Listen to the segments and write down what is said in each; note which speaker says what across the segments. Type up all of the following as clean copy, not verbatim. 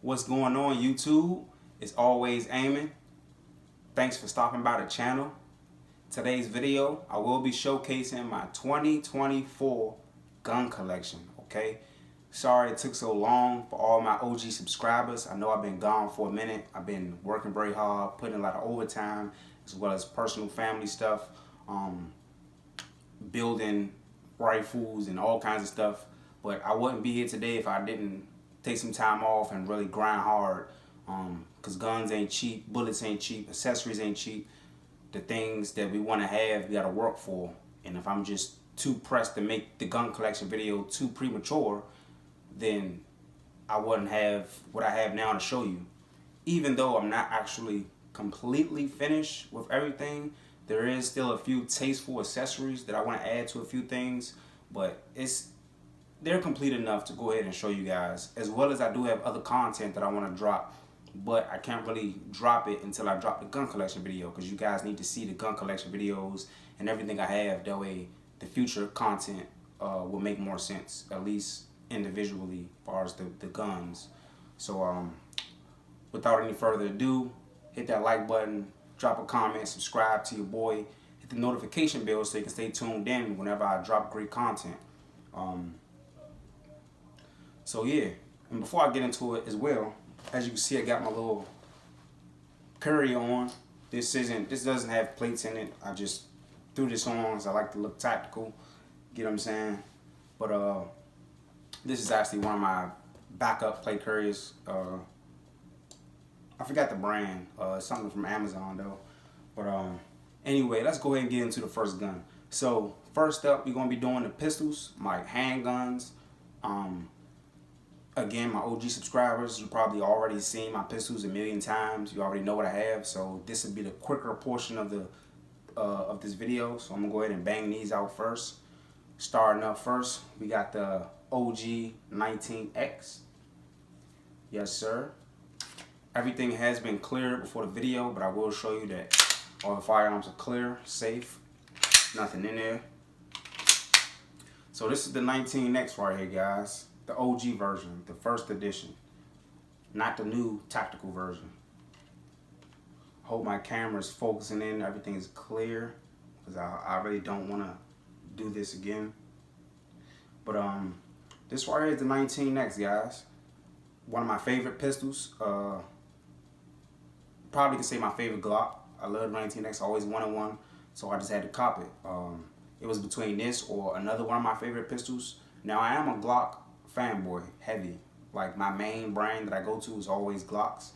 Speaker 1: What's going on, YouTube? It's always aiming. Thanks for stopping by the channel. Today's video, I will be showcasing my 2024 gun collection, okay? Sorry it took so long for all my OG subscribers. I know I've been gone for a minute. I've been working very hard, putting a lot of overtime, as well as personal family stuff, building rifles and all kinds of stuff. But I wouldn't be here today if I didn't take some time off and really grind hard, because guns ain't cheap, bullets ain't cheap, accessories ain't cheap. The things that we want to have, we got to work for. And if I'm just too pressed to make the gun collection video too premature, then I wouldn't have what I have now to show you. Even though I'm not actually completely finished with everything, there is still a few tasteful accessories that I want to add to a few things, but they're complete enough to go ahead and show you guys, as well as I do have other content that I want to drop, but I can't really drop it until I drop the gun collection video, because you guys need to see the gun collection videos and everything I have. That way the future content will make more sense, at least individually, as far as the guns. So without any further ado, hit that like button, drop a comment, subscribe to your boy, hit the notification bell so you can stay tuned in whenever I drop great content. So yeah, and before I get into it as well, as you can see, I got my little carry on. This doesn't have plates in it. I just threw this on because I like to look tactical. Get what I'm saying? But this is actually one of my backup plate carriers. I forgot the brand. It's something from Amazon though. But anyway, let's go ahead and get into the first gun. So first up, we're gonna be doing the pistols, my handguns. Again, my OG subscribers, you probably already seen my pistols a million times. You already know what I have, so this would be the quicker portion of the of this video. So I'm gonna go ahead and bang these out first. Starting up first, we got the OG 19X. Yes, sir. Everything has been cleared before the video, but I will show you that all the firearms are clear, safe, nothing in there. So this is the 19X right here, guys. The OG version, the first edition, not the new tactical version. Hope my camera's focusing in, everything is clear, because I really don't want to do this again. But this right here is the 19X, guys. One of my favorite pistols. Probably can say my favorite Glock. I love 19X, I always wanted one, so I just had to cop it. It was between this or another one of my favorite pistols. Now I am a Glock fanboy, heavy. Like my main brand that I go to is always Glocks,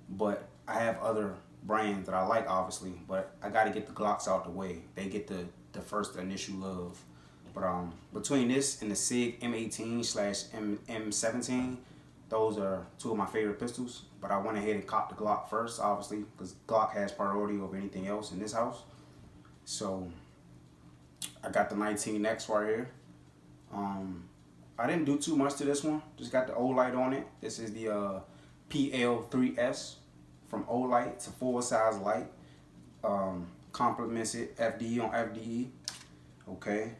Speaker 1: but I have other brands that I like, obviously, but I got to get the Glocks out the way. They get the first initial love. But between this and the SIG M18/M17, those are two of my favorite pistols. But I went ahead and copped the Glock first, obviously, because Glock has priority over anything else in this house. So I got the 19X right here. I didn't do too much to this one. Just got the O-Light on it. This is the PL3S from O-Light. It's a full size light. Complements it FDE on FDE. Okay.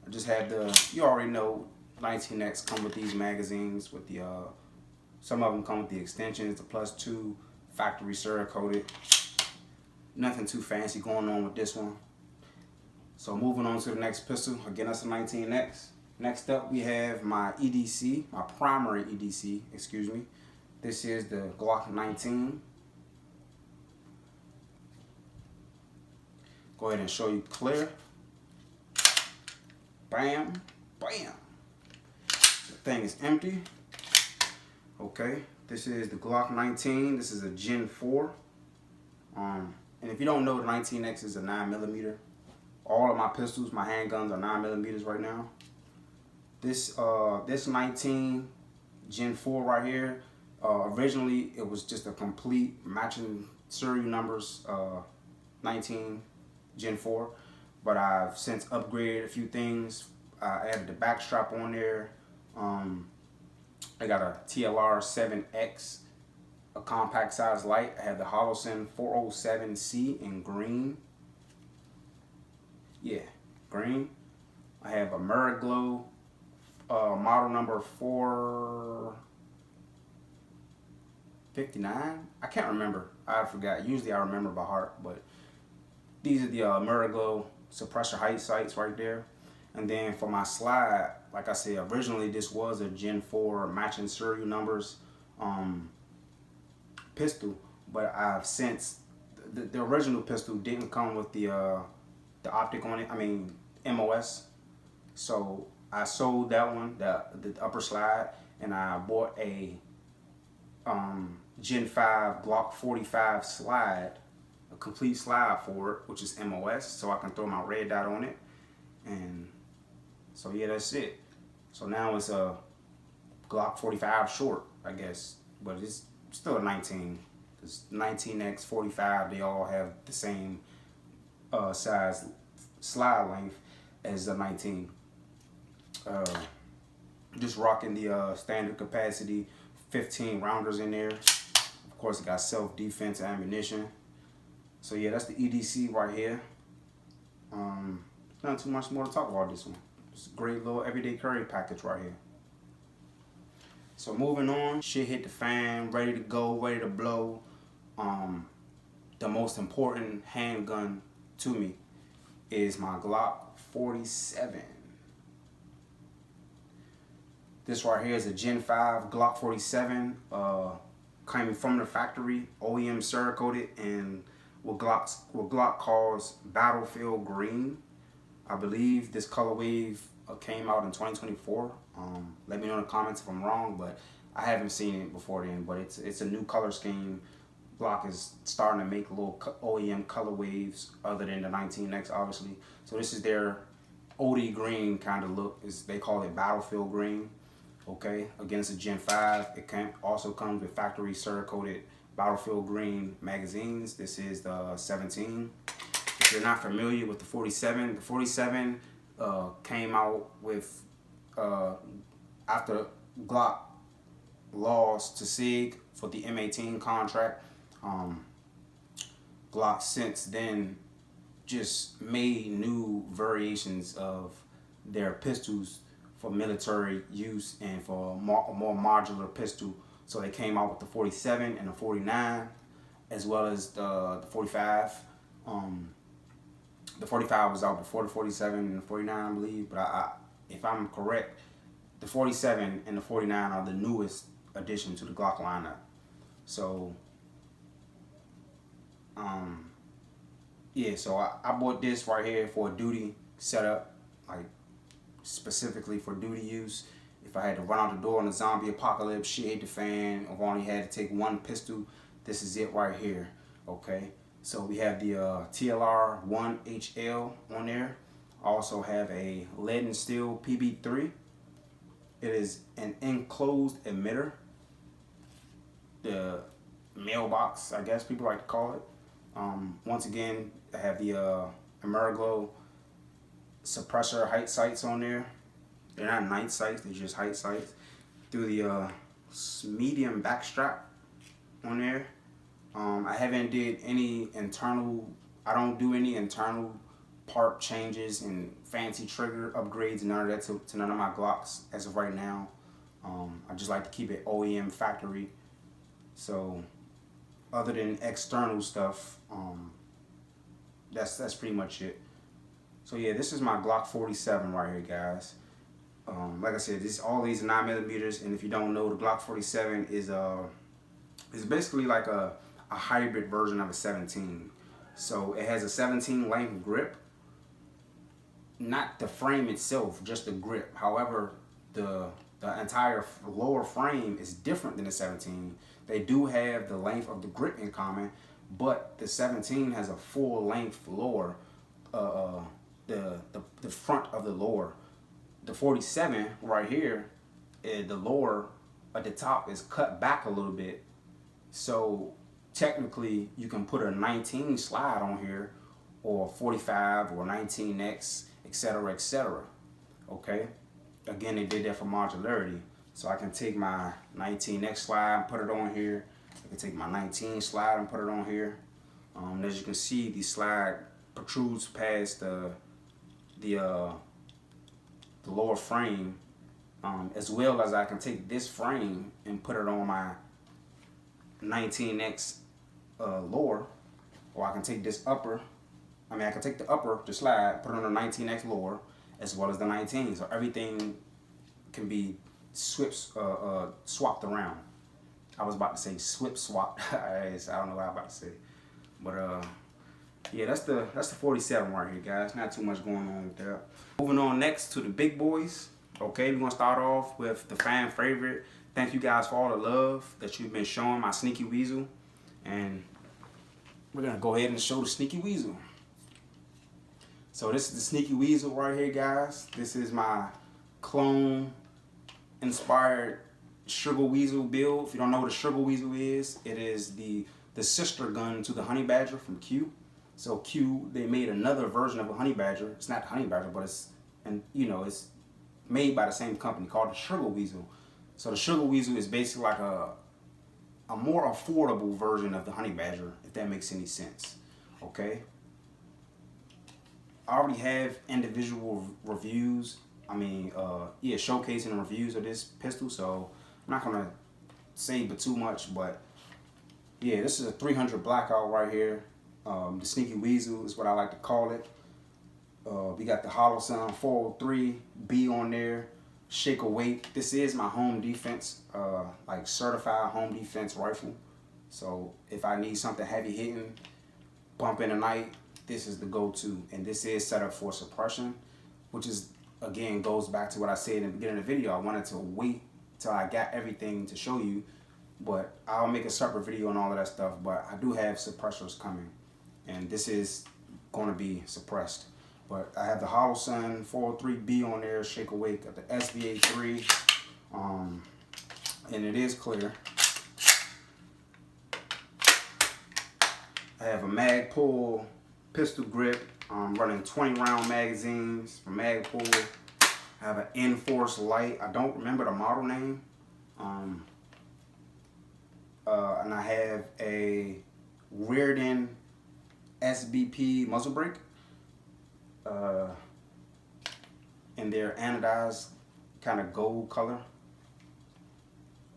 Speaker 1: I just had you already know 19X come with these magazines with the some of them come with the extensions, the +2 factory Cerakoted. Nothing too fancy going on with this one. So moving on to the next pistol. Again, that's a 19X. Next up, we have my EDC, my primary EDC, excuse me. This is the Glock 19. Go ahead and show you clear. Bam, bam. The thing is empty. Okay, this is the Glock 19. This is a Gen 4. And if you don't know, the 19X is a 9mm. All of my pistols, my handguns are 9mm right now. This 19 Gen 4 right here, originally it was just a complete matching serial numbers 19 Gen 4, but I've since upgraded a few things. I added the back strap on there. I got a TLR 7X, a compact size light. I have the Holosun 407C in green. Yeah, green. I have a Murglow model number 4 59. I can't remember. I forgot. Usually I remember by heart, but these are the AERO suppressor height sights right there. And then for my slide, like I said, originally this was a Gen 4 matching serial numbers pistol, but I've since the original pistol didn't come with the optic on it. I mean MOS. So I sold that one, the upper slide, and I bought a Gen 5 Glock 45 slide, a complete slide for it, which is MOS, so I can throw my red dot on it. And so yeah, that's it. So now it's a Glock 45 short, I guess, but it's still a 19. It's 19x 45. They all have the same size slide length as a 19. Just rocking the standard capacity 15 rounders in there. Of course, it got self-defense ammunition. So yeah, that's the EDC right here. Not too much more to talk about this one. It's a great little everyday carry package right here. So moving on, shit hit the fan, ready to go, ready to blow. The most important handgun to me is my Glock 47. This right here is a Gen 5 Glock 47, coming from the factory, OEM Cerakoted, and what Glock calls Battlefield Green. I believe this color wave came out in 2024. Let me know in the comments if I'm wrong, but I haven't seen it before then. But it's a new color scheme. Glock is starting to make little OEM color waves other than the 19X, obviously. So this is their OD green kind of look. They call it Battlefield Green. Okay, against a Gen 5. It also comes with factory Cerakoted Battlefield Green magazines. This is the 17. If you're not familiar with the 47, the 47 came out with after Glock lost to SIG for the M18 contract. Glock since then just made new variations of their pistols for military use and for a more modular pistol. So they came out with the 47 and the 49, as well as the 45. The 45 was out before the 47 and the 49, I believe. But if I'm correct, the 47 and the 49 are the newest addition to the Glock lineup. So, yeah, so I bought this right here for a duty setup, like specifically for duty use. If I had to run out the door in a zombie apocalypse, shit hit the fan, or only had to take one pistol, this is it right here. Okay, so we have the TLR 1HL on there. I also have a lead and steel PB3. It is an enclosed emitter, the mailbox, I guess people like to call it. Once again, I have the AERO suppressor height sights on there. They're not night sights, they're just height sights. Through the medium back strap on there. I haven't did any internal, I don't do any internal part changes and fancy trigger upgrades, none of that to none of my Glocks as of right now. I just like to keep it OEM factory. So other than external stuff, that's pretty much it. So yeah, this is my Glock 47 right here, guys. Like I said, all these are 9mm, and if you don't know, the Glock 47 is basically like a hybrid version of a 17. So it has a 17 length grip, not the frame itself, just the grip. However, the entire lower frame is different than the 17. They do have the length of the grip in common, but the 17 has a full length lower, the front of the lower. The 47 right here, the lower at the top is cut back a little bit. So technically you can put a 19 slide on here, or 45 or 19X, etc., etc. Okay, again, they did that for modularity. So I can take my 19X slide and put it on here. I can take my 19 slide and put it on here. As you can see, the slide protrudes past the lower frame, as well as I can take this frame and put it on my 19x lower, or I can take this upper. I mean, I can take the upper, the slide, put it on a 19x lower, as well as the 19. So everything can be swapped around. I was about to say swap. I don't know what I'm about to say, but yeah, that's the 47 right here, guys. Not too much going on with that. Moving on next to the big boys. Okay, we're gonna start off with the fan favorite. Thank you guys for all the love that you've been showing my Sneaky Weasel, and we're gonna go ahead and show the Sneaky Weasel. So this is the Sneaky Weasel right here, guys. This is my clone inspired Sugar Weasel build. If you don't know what a Sugar Weasel is, it is the sister gun to the Honey Badger from Q. So Q, they made another version of a Honey Badger. It's not the Honey Badger, but it's made by the same company called the Sugar Weasel. So the Sugar Weasel is basically like a more affordable version of the Honey Badger, if that makes any sense. Okay. I already have individual reviews. I mean, yeah, showcasing reviews of this pistol. So I'm not gonna say but too much, but yeah, this is a 300 blackout right here. The Sneaky Weasel is what I like to call it. We got the Hollow Sun 403B on there. Shake Awake. This is my home defense, like certified home defense rifle. So if I need something heavy hitting, bump in the night, this is the go-to. And this is set up for suppression, which is, again, goes back to what I said in the beginning of the video. I wanted to wait till I got everything to show you, but I'll make a separate video on all of that stuff. But I do have suppressors coming, and this is going to be suppressed. But I have the Hollow Sun 403B on there, Shake Awake, got the SVA3, and it is clear. I have a Magpul pistol grip, running 20 round magazines from Magpul. I have an Enforce light. I don't remember the model name. And I have a Rearden SBP muzzle brake. In their anodized kind of gold color.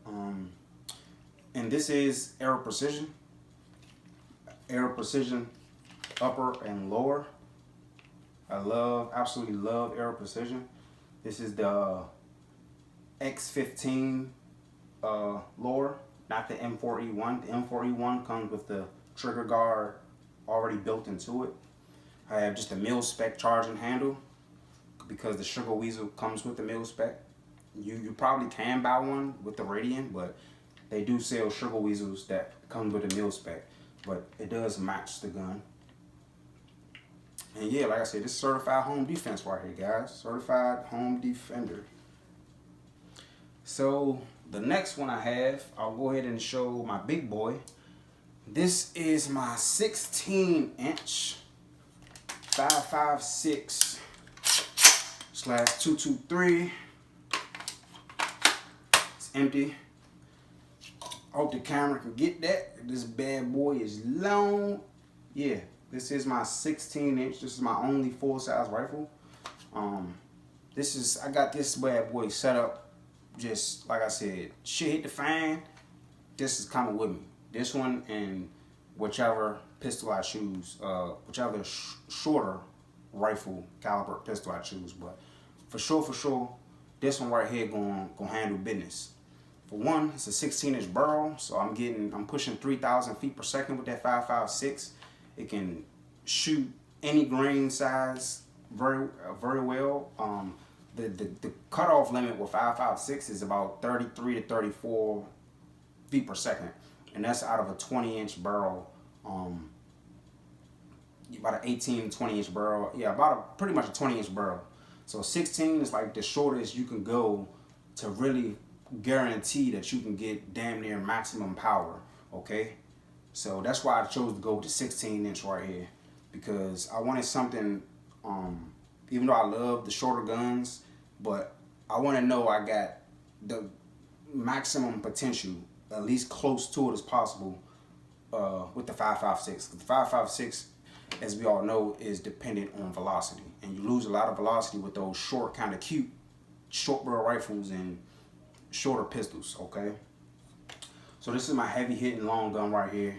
Speaker 1: And this is AERO Precision. AERO Precision upper and lower. I absolutely love AERO Precision. This is the X15 lower, not the M4E1. The M4E1 comes with the trigger guard already built into it. I have just a mil-spec charging handle because the Sugar Weasel comes with the mil-spec. You probably can buy one with the Radiant, but they do sell Sugar Weasels that come with a mil-spec. But it does match the gun. And yeah, like I said, this is certified home defense right here, guys. Certified home defender. So the next one I have, I'll go ahead and show my big boy. This is my 16-inch 5.56/223. It's empty. I hope the camera can get that. This bad boy is long. Yeah, this is my 16-inch. This is my only full-size rifle. I got this bad boy set up just like I said. Shit hit the fan. This is coming with me. This one and whichever pistol I choose, whichever shorter rifle caliber pistol I choose. But for sure, this one right here gonna handle business. For one, it's a 16-inch barrel, so I'm pushing 3,000 feet per second with that 5.56. It can shoot any grain size very well. The cutoff limit with 5.56 is about 33 to 34 feet per second, and that's out of a 20-inch barrel. About an 18, 20-inch barrel. Yeah, pretty much a 20-inch barrel. So 16 is like the shortest you can go to really guarantee that you can get damn near maximum power. Okay, so that's why I chose to go with the 16-inch right here, because I wanted something. Even though I love the shorter guns, but I want to know I got the maximum potential, at least close to it as possible, with the 5.56. The 5.56, as we all know, is dependent on velocity, and you lose a lot of velocity with those short, kind of cute, short barrel rifles and shorter pistols. Okay, So this is my heavy hitting long gun right here,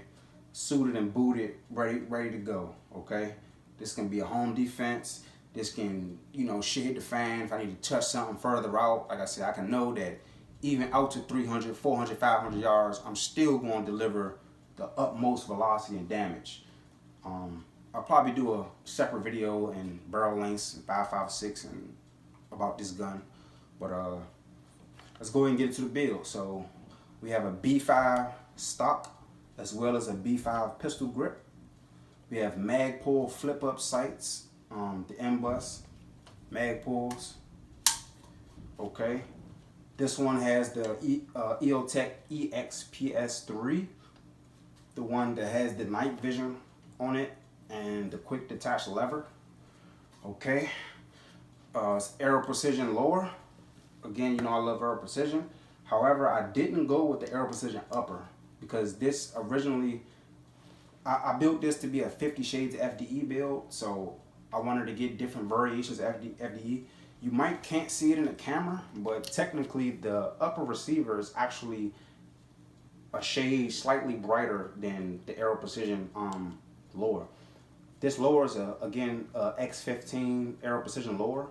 Speaker 1: suited and booted, ready to go. Okay, this can be a home defense. This can, you know, shit hit the fan. If I need to touch something further out, like I said, I can know that even out to 300, 400, 500 yards, I'm still going to deliver the utmost velocity and damage. I'll probably do a separate video and barrel lengths and 5.56 and about this gun. But let's go ahead and get into the build. So we have a B5 stock as well as a B5 pistol grip. We have mag pull flip up sights, the M-bus mag pulls. Okay, this one has the EOTech EXPS3, the one that has the night vision on it and the quick detach lever. Okay, it's AERO Precision lower. Again, you know I love AERO Precision. However, I didn't go with the AERO Precision upper because this originally, I built this to be a 50 Shades FDE build, so I wanted to get different variations of FDE. You can't see it in the camera, but technically the upper receiver is actually a shade slightly brighter than the AERO Precision lower. This lower is again X15 AERO Precision lower.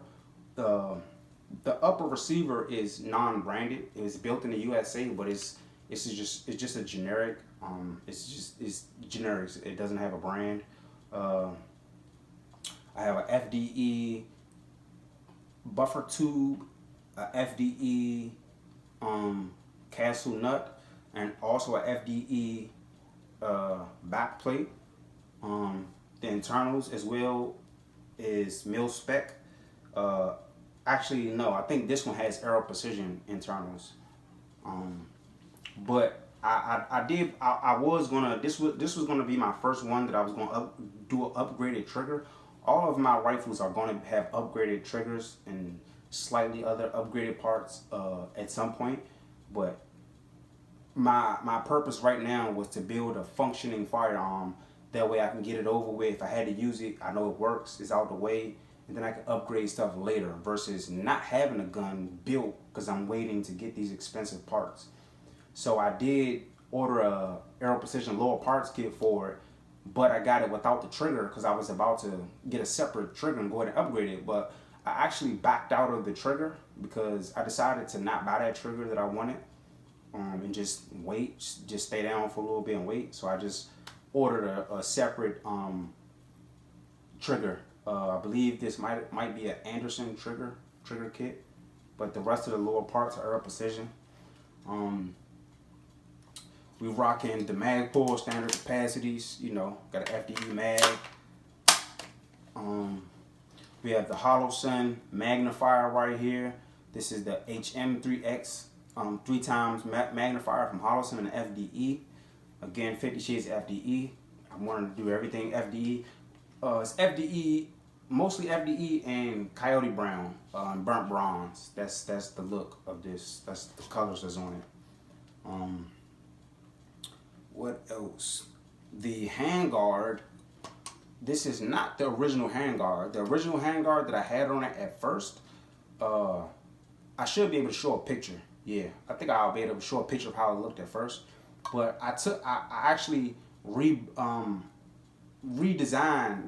Speaker 1: The upper receiver is non-branded. It's built in the USA, but it's just a generic. It's generic. It doesn't have a brand. I have a FDE buffer tube, a FDE castle nut, and also a FDE back plate. The internals as well is mil spec. Actually, no, I think this one has AERO Precision internals. But I was gonna, this was gonna be my first one that I was gonna do an upgraded trigger. All of my rifles are gonna have upgraded triggers and slightly other upgraded parts at some point. But my purpose right now was to build a functioning firearm. That way I can get it over with. If I had to use it, I know it works, it's out the way, and then I can upgrade stuff later versus not having a gun built because I'm waiting to get these expensive parts. So I did order a AERO Precision lower parts kit for it, but I got it without the trigger because I was about to get a separate trigger and go ahead and upgrade it. But I actually backed out of the trigger because I decided to not buy that trigger that I wanted and just wait, just stay down for a little bit and wait. So I just ordered a separate trigger. I believe this might be an Anderson trigger kit, but the rest of the lower parts are AERO Precision. We rocking the mag pull standard capacities, you know, got an FDE mag. We have the Hollow Sun magnifier right here. This is the HM3X 3x magnifier from Hollow Sun and FDE. Again, 50 Shades FDE. I wanted to do everything FDE. It's FDE, mostly FDE and Coyote Brown, burnt bronze. That's the look of this. That's the colors that's on it. What else? The handguard. This is not the original handguard. The original handguard that I had on it at first, I should be able to show a picture. Yeah, I think I'll be able to show a picture of how it looked at first. But I actually redesigned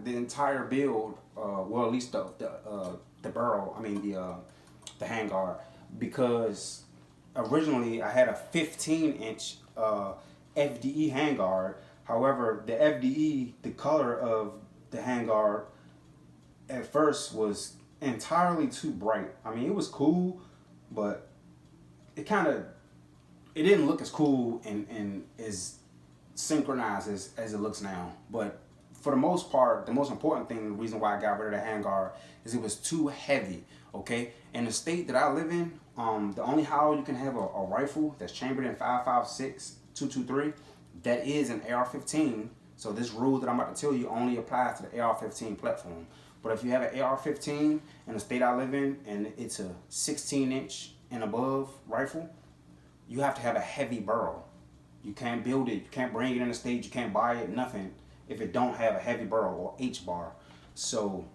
Speaker 1: the entire build. Well, at least the barrel. I mean the handguard, because originally I had a 15-inch FDE handguard. However, the FDE, the color of the handguard at first was entirely too bright. I mean, it was cool, but it didn't look as cool and as synchronized as it looks now. But for the most part, the most important thing, the reason why I got rid of the handguard is it was too heavy. Okay, in the state that I live in, the only how you can have a rifle that's chambered in 5.56 223, that is an AR-15. So this rule that I'm about to tell you only applies to the AR-15 platform. But if you have an AR-15 in the state I live in and it's a 16-inch and above rifle, you have to have a heavy barrel. You can't build it, you can't bring it in the state, you can't buy it, nothing, if it don't have a heavy barrel or H-bar. So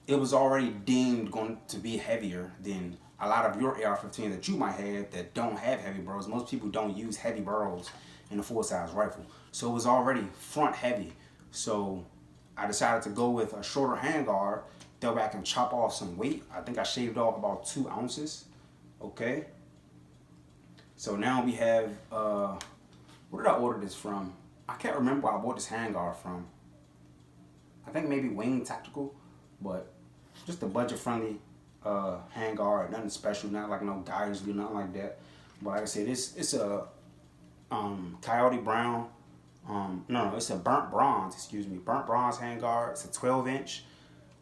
Speaker 1: it was already deemed going to be heavier than a lot of your AR-15 that you might have that don't have heavy barrels. Most people don't use heavy barrels in a full-size rifle. So it was already front heavy. So I decided to go with a shorter handguard, that way I can chop off some weight. I think I shaved off about 2 ounces. Okay. So now we have, where did I order this from? I can't remember where I bought this handguard from. I think maybe Wing Tactical, but just a budget-friendly handguard, nothing special, not like no Geyser, nothing like that. But like I said, it's a Coyote Brown. No, it's a burnt bronze. Excuse me, burnt bronze handguard. It's a 12-inch.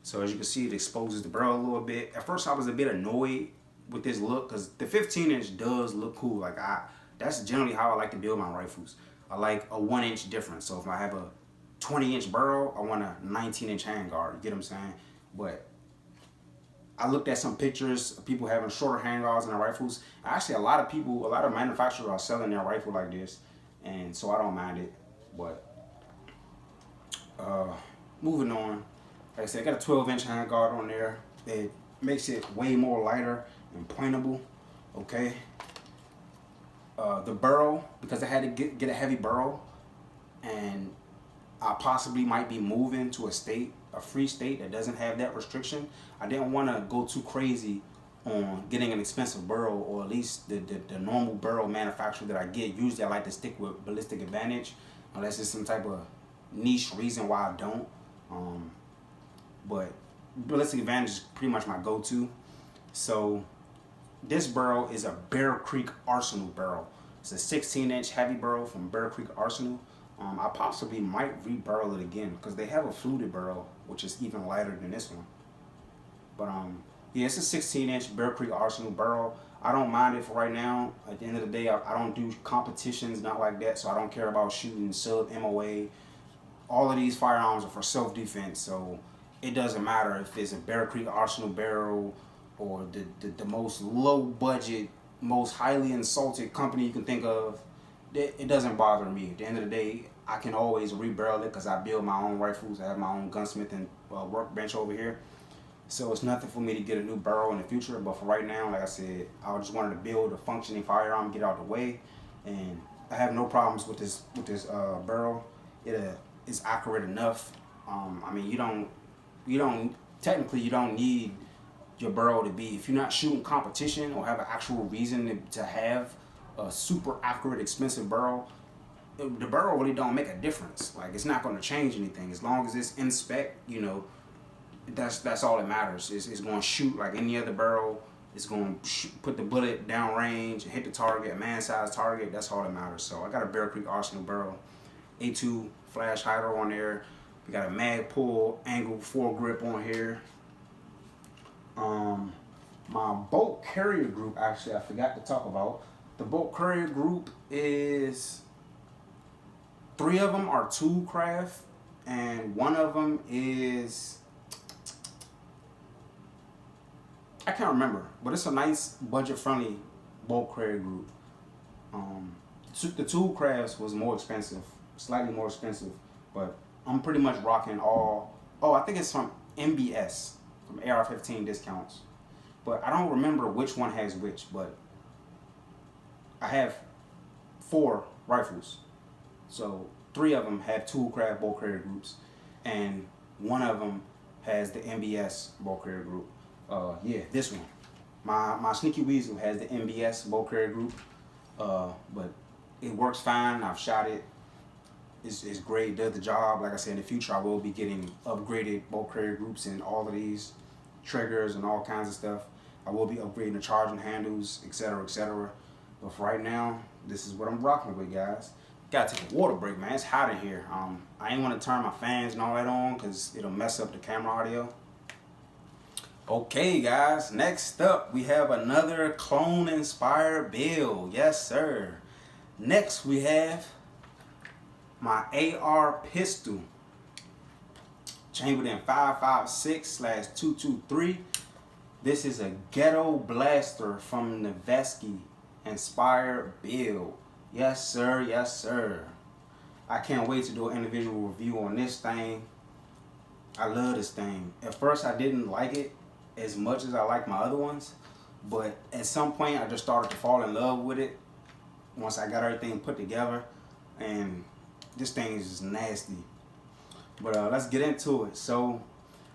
Speaker 1: So as you can see, it exposes the barrel a little bit. At first, I was a bit annoyed with this look because the 15-inch does look cool. Like that's generally how I like to build my rifles. I like a 1-inch difference. So if I have a 20-inch barrel, I want a 19-inch handguard. You get what I'm saying? But I looked at some pictures of people having shorter handguards in their rifles. Actually, a lot of manufacturers are selling their rifle like this, and so I don't mind it. But moving on, like I said, I got a 12-inch handguard on there. It makes it way more lighter and pointable. Okay. The barrel, because I had to get a heavy barrel, and I possibly might be moving to a free state that doesn't have that restriction. I didn't want to go too crazy on getting an expensive barrel, or at least the normal barrel manufacturer that I get. Usually I like to stick with Ballistic Advantage, unless it's some type of niche reason why I don't. But Ballistic Advantage is pretty much my go-to. So this barrel is a Bear Creek Arsenal barrel. It's a 16-inch heavy barrel from Bear Creek Arsenal. I possibly might re-barrel it again because they have a fluted barrel, which is even lighter than this one. But yeah, it's a 16-inch Bear Creek Arsenal barrel. I don't mind it for right now. At the end of the day, I don't do competitions, not like that, so I don't care about shooting sub MOA. All of these firearms are for self-defense, so it doesn't matter if it's a Bear Creek Arsenal barrel or the most low-budget, most highly insulted company you can think of. It doesn't bother me. At the end of the day, I can always re-barrel it because I build my own rifles. I have my own gunsmith and workbench over here. So it's nothing for me to get a new barrel in the future. But for right now, like I said, I just wanted to build a functioning firearm, get out of the way. And I have no problems with this barrel. It is accurate enough. I mean, you don't technically need your barrel to be, if you're not shooting competition or have an actual reason to have a super accurate, expensive barrel, the barrel really don't make a difference. Like, it's not going to change anything as long as it's in spec. You know, that's all that matters. It's going to shoot like any other barrel. It's going to put the bullet down range and hit the target, a man-sized target. That's all that matters. So I got a Bear Creek Arsenal barrel, A2 flash hider on there. We got a mag pull angle foregrip on here. My bolt carrier group, actually, I forgot to talk about. The bolt carrier group is 3 of them are tool craft, and 1 of them is, I can't remember, but it's a nice budget-friendly bolt carrier group. The tool crafts was more expensive, slightly more expensive, but I'm pretty much rocking all. Oh, I think it's from MBS, from AR-15 discounts, but I don't remember which one has which. But I have 4 rifles, so 3 of them have Toolcraft bolt carrier groups, and 1 of them has the MBS bolt carrier group. Yeah, this one. My Sneaky Weasel has the MBS bolt carrier group, but it works fine. I've shot it. It's great. Does the job. Like I said, in the future I will be getting upgraded bolt carrier groups and all of these triggers and all kinds of stuff. I will be upgrading the charging handles, etc., etc. But for right now, this is what I'm rocking with, guys. Gotta take a water break, man. It's hot in here. I ain't want to turn my fans and all that on because it'll mess up the camera audio. Okay, guys. Next up, we have another clone-inspired build. Yes, sir. Next, we have my AR pistol, chambered in 5.56/223. This is a Ghetto blaster from Nevesky inspired build. Yes, sir. Yes, sir. I can't wait to do an individual review on this thing. I love this thing. At first, I didn't like it as much as I like my other ones, But at some point, I just started to fall in love with it once I got everything put together. And this thing is just nasty. But let's get into it. So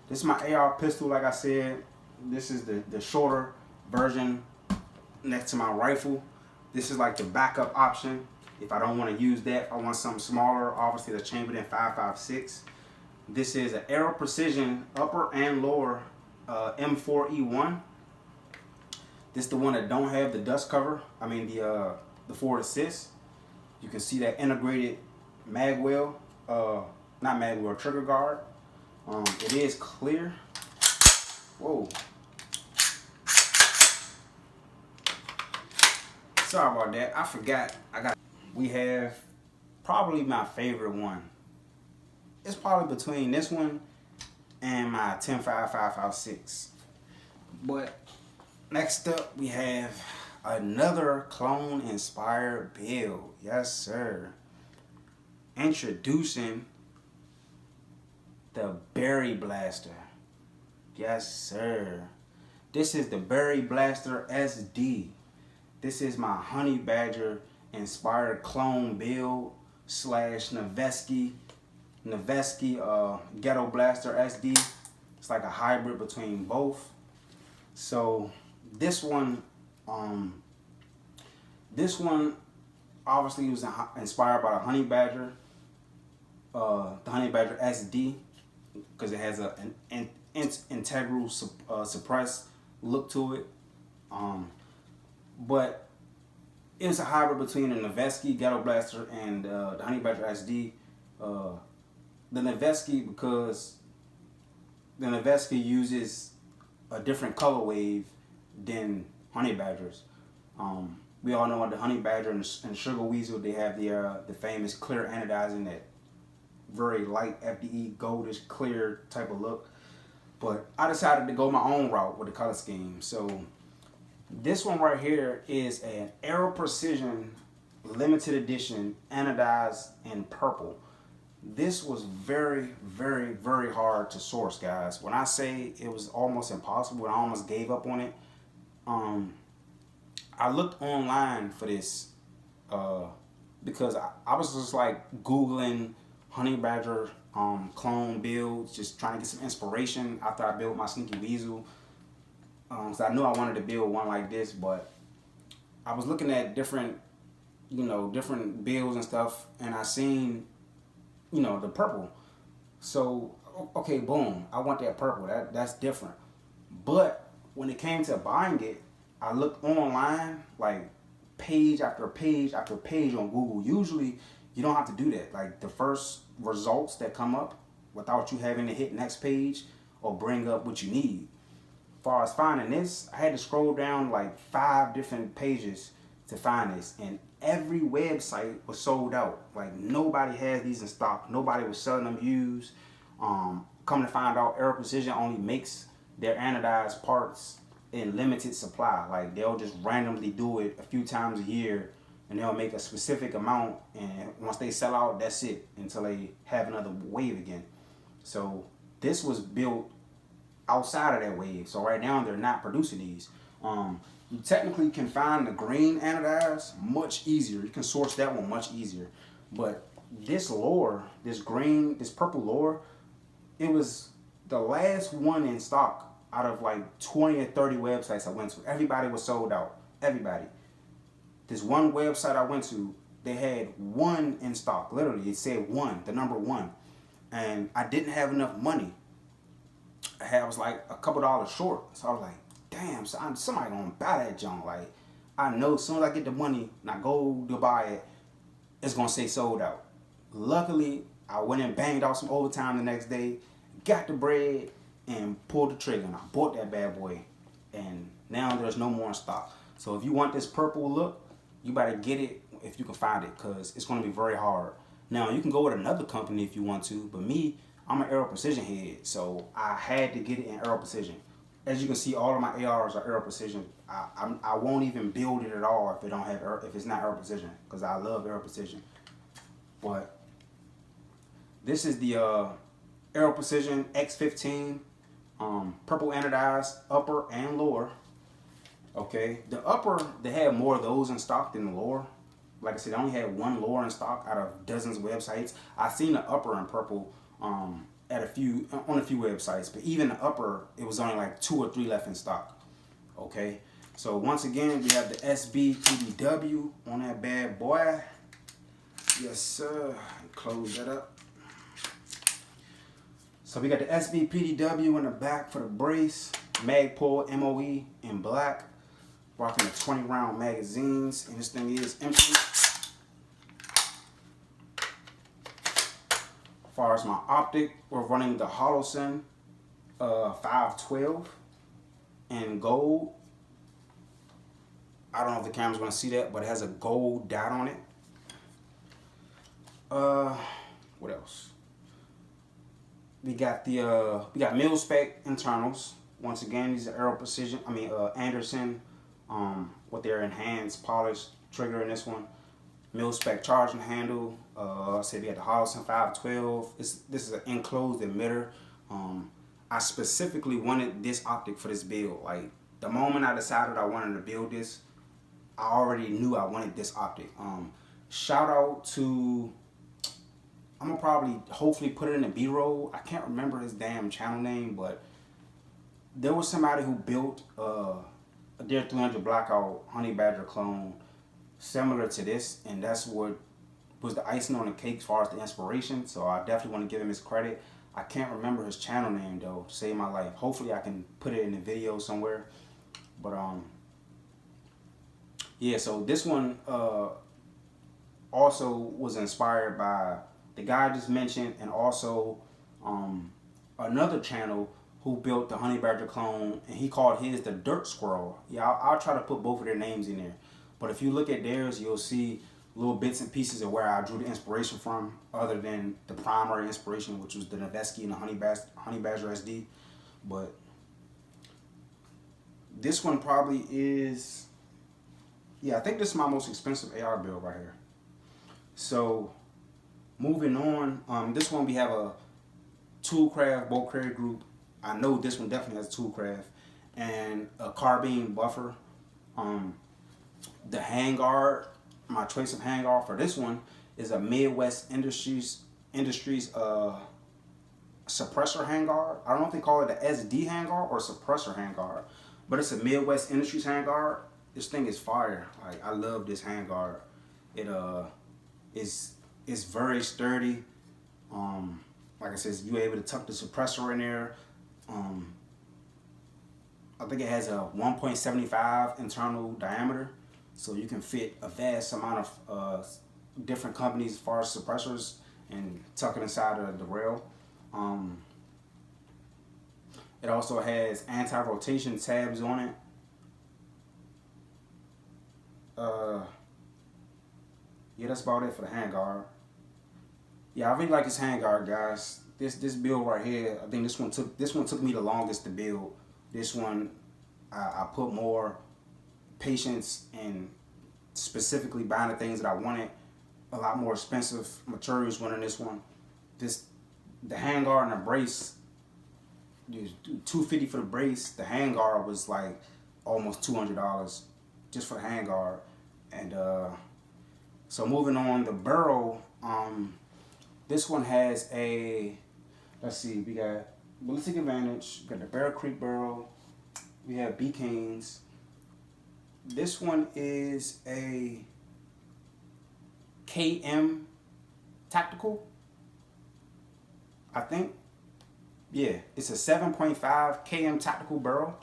Speaker 1: this is my AR pistol, like I said. This is the shorter version next to my rifle. This is like the backup option. If I don't want to use that, I want something smaller. Obviously, the chambered in 5.56. This is an AERO Precision upper and lower M4E1. This is the one that don't have the dust cover. I mean the forward assist. You can see that integrated mag well, not mag well, trigger guard. It is clear. Whoa. Sorry about that. I forgot. We have probably my favorite one. It's probably between this one and my 10.5.5.56. But next up we have another clone inspired build. Yes, sir. Introducing the Berry Blaster. Yes, sir. This is the Berry Blaster SD. This is my Honey Badger inspired clone build / Noveski Ghetto Blaster SD. It's like a hybrid between both. So this one obviously was inspired by the Honey Badger, the Honey Badger SD, because it has an integral suppressed look to it. But it was a hybrid between the Noveski Ghetto Blaster and the Honey Badger SD. The Noveski, because the Noveski uses a different color wave than Honey Badgers. We all know the Honey Badger and Sugar Weasel, they have the famous clear anodizing, that very light FDE goldish clear type of look. But I decided to go my own route with the color scheme. So this one right here is an AERO Precision limited edition anodized in purple. This was very, very, very hard to source, guys. When I say it was almost impossible, I almost gave up on it. I looked online for this because I was just like Googling Honey Badger clone builds, just trying to get some inspiration after I built my Sneaky Weasel. So I knew I wanted to build one like this, but I was looking at different builds and stuff, and I seen, the purple. So, okay, boom, I want that purple. That's different. But when it came to buying it, I looked online, like page after page after page on Google. Usually, you don't have to do that. Like the first results that come up without you having to hit next page or bring up what you need. As far as finding this, I had to scroll down like 5 different pages to find this, and every website was sold out. Like nobody has these in stock. Nobody was selling them used. Come to find out, AERO Precision only makes their anodized parts in limited supply. Like they'll just randomly do it a few times a year, and they'll make a specific amount, and once they sell out, that's it until they have another wave again. So this was built outside of that wave. So right now they're not producing these. You technically can find the green anodized much easier. You can source that one much easier. But this lure, this purple lure, it was the last one in stock out of like 20 or 30 websites I went to. Everybody was sold out. Everybody. This one website I went to, they had one in stock. Literally, it said one, the number 1. And I didn't have enough money. I was like a couple dollars short. So I was like, damn, somebody gonna buy that junk. Like, I know as soon as I get the money and I go to buy it, it's gonna say sold out. Luckily, I went and banged out some overtime the next day, got the bread, and pulled the trigger, and I bought that bad boy. And now there's no more in stock. So if you want this purple look, you better get it if you can find it, because it's gonna be very hard. Now, you can go with another company if you want to, but me, I'm an AERO Precision head, so I had to get it in AERO Precision. As you can see, all of my ARs are AERO Precision. I won't even build it at all if it's not AERO Precision, because I love AERO Precision. But this is the AERO Precision X15 purple anodized upper and lower. Okay, the upper, they had more of those in stock than the lower. Like I said, they only had one lower in stock out of dozens of websites. I seen the upper in purple at a few websites, but even the upper, it was only like 2 or 3 left in stock. Okay, so once again, we have the SBPDW on that bad boy. Yes, sir. Close that up. So we got the SBPDW in the back for the brace, Magpul MOE in black. Rocking the 20-round magazines, and this thing is empty. As far as my optic, we're running the Holosun 512 in gold. I don't know if the camera's gonna see that, but it has a gold dot on it. What else? We got mil spec internals. Once again, these are AERO Precision. Anderson. With their enhanced polished trigger in this one, mil spec charging handle. Say we got the Holosun 512. This is an enclosed emitter. I specifically wanted this optic for this build. Like the moment I decided I wanted to build this, I already knew I wanted this optic. Shout out to, I'm gonna probably hopefully put it in a B-roll. I can't remember his damn channel name, but there was somebody who built a Deer 300 Blackout Honey Badger clone similar to this, and that's what was the icing on the cake as far as the inspiration. So I definitely want to give him his credit. I can't remember his channel name though to save my life. Hopefully I can put it in a video somewhere. But yeah, so this one also was inspired by the guy I just mentioned, and also another channel who built the Honey Badger clone, and he called his the Dirt Squirrel. Yeah, I'll try to put both of their names in there. But if you look at theirs, you'll see little bits and pieces of where I drew the inspiration from, other than the primary inspiration, which was the Noveski and the Honey Badger SD. But this one probably is, yeah, I think this is my most expensive AR build right here. So moving on, this one we have a Toolcraft bolt carrier group. I know this one definitely has Toolcraft, and a carbine buffer. The handguard, my choice of handguard for this one is a Midwest Industries suppressor handguard. I don't know if they call it the SD handguard or suppressor handguard, but it's a Midwest Industries handguard. This thing is fire. Like, I love this handguard. It is very sturdy. Like I said, you're able to tuck the suppressor in there. I think it has a 1.75 internal diameter, so you can fit a vast amount of different companies as far as suppressors and tuck it inside of the rail. It also has anti-rotation tabs on it. Yeah, that's about it for the handguard. Yeah, I really like this handguard, guys. This build right here, I think this one took me the longest to build. This one, I put more patience in specifically buying the things that I wanted. A lot more expensive materials went in this one. The handguard and the brace, $250 for the brace. The handguard was like almost $200 just for the handguard. And so moving on, the barrel. This one has a, let's see, we got Ballistic Advantage, we got the Bear Creek barrel, we have B-Canes. This one is a KM Tactical, I think. Yeah, it's a 7.5 KM Tactical barrel.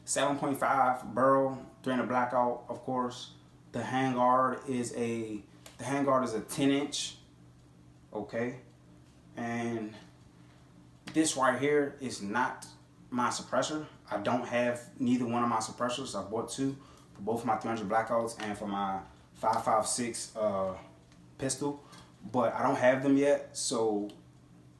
Speaker 1: 7.5 barrel, 300 Blackout, of course. The handguard is a 10-inch, okay? And this right here is not my suppressor. I don't have neither one of my suppressors. I bought two for both my 300 Blackouts and for my 5.56 pistol, but I don't have them yet. So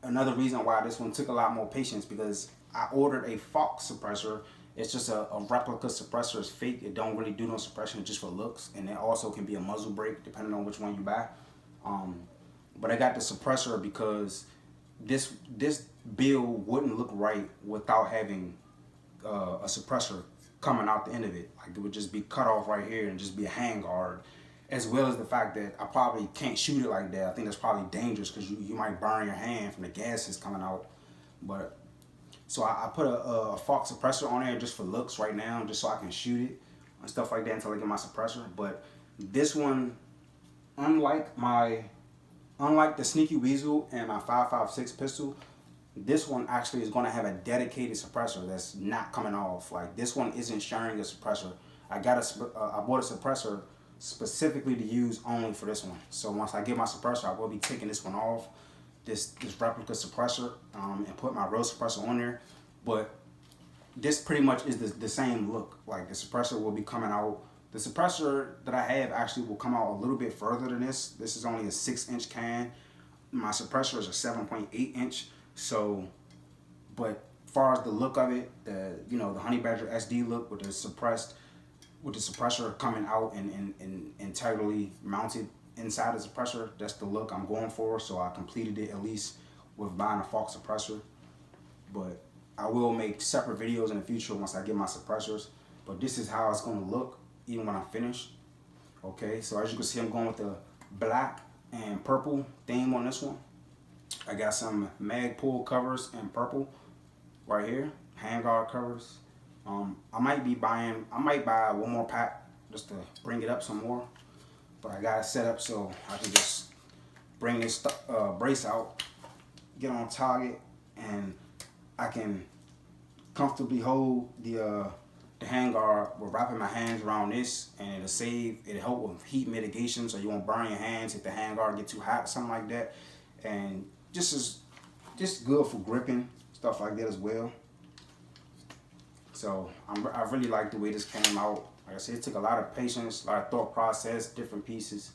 Speaker 1: another reason why this one took a lot more patience, because I ordered a Fox suppressor. It's just a replica suppressor. It's fake. It don't really do no suppression, just for looks. And it also can be a muzzle brake depending on which one you buy. But I got the suppressor because this build wouldn't look right without having a suppressor coming out the end of it. Like it would just be cut off right here and just be a handguard. As well as the fact that I probably can't shoot it like that. I think that's probably dangerous because you might burn your hand from the gases coming out. But so I put a Fox suppressor on there just for looks right now, just so I can shoot it and stuff like that until I get my suppressor. But this one, unlike the Sneaky Weasel and my 5.56 pistol, this one actually is going to have a dedicated suppressor that's not coming off. Like this one isn't sharing a suppressor. I bought a suppressor specifically to use only for this one. So once I get my suppressor, I will be taking this one off, this replica suppressor, and put my real suppressor on there. But this pretty much is the same look. Like the suppressor will be coming out. The suppressor that I have actually will come out a little bit further than this. This is only a 6-inch can. My suppressor is a 7.8 inch. So, but as far as the look of it, the Honey Badger SD look with the suppressor coming out and entirely mounted inside the suppressor, that's the look I'm going for. So I completed it at least with buying a Fox suppressor. But I will make separate videos in the future once I get my suppressors. But this is how it's going to look even when I finish. Okay, so as you can see, I'm going with the black and purple theme on this one. I got some Magpul covers in purple right here, handguard covers. I might buy one more pack just to bring it up some more, but I got it set up so I can just bring this brace out, get on target, and I can comfortably hold the handguard with wrapping my hands around this, and it'll help with heat mitigation, so you won't burn your hands if the handguard get too hot, something like that. And just good for gripping, stuff like that as well. So I really like the way this came out. Like I said, it took a lot of patience, a lot of thought process, different pieces.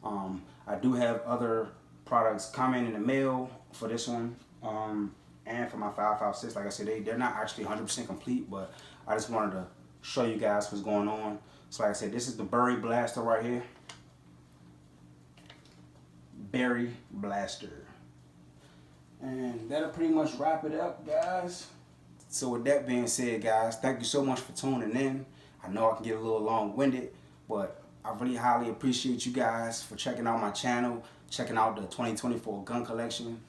Speaker 1: I do have other products coming in the mail for this one, and for my 5.56. Like I said, they're not actually 100% complete, but I just wanted to show you guys what's going on. So like I said, this is the Berry Blaster right here. Berry Blaster. And that'll pretty much wrap it up, guys. So with that being said, guys, thank you so much for tuning in. I know I can get a little long-winded, but I really highly appreciate you guys for checking out my channel, checking out the 2024 gun collection.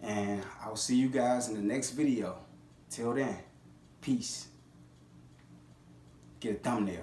Speaker 1: And I'll see you guys in the next video. Till then, peace. Get a thumbnail.